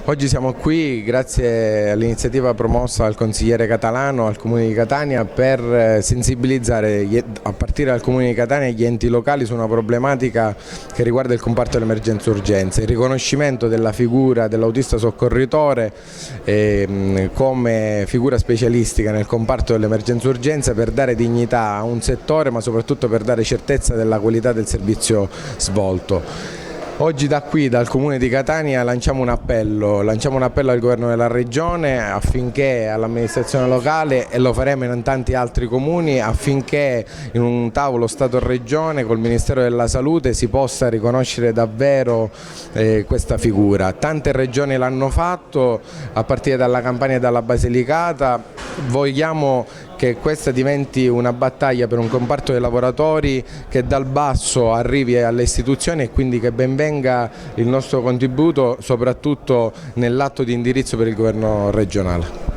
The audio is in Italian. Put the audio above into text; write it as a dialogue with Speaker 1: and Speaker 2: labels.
Speaker 1: Oggi siamo qui grazie all'iniziativa promossa dal consigliere Catalano al Comune di Catania per sensibilizzare a partire dal Comune di Catania gli enti locali su una problematica che riguarda il comparto dell'emergenza urgenza, il riconoscimento della figura dell'autista soccorritore come figura specialistica nel comparto dell'emergenza urgenza per dare dignità a un settore ma soprattutto per dare certezza della qualità del servizio svolto. Oggi da qui, dal Comune di Catania, lanciamo un appello al Governo della Regione affinché all'amministrazione locale, e lo faremo in tanti altri comuni, affinché in un tavolo Stato-Regione col Ministero della Salute si possa riconoscere davvero questa figura. Tante regioni l'hanno fatto, a partire dalla Campania e dalla Basilicata. Vogliamo che questa diventi una battaglia per un comparto dei lavoratori che dal basso arrivi alle istituzioni e quindi che ben venga il nostro contributo soprattutto nell'atto di indirizzo per il governo regionale.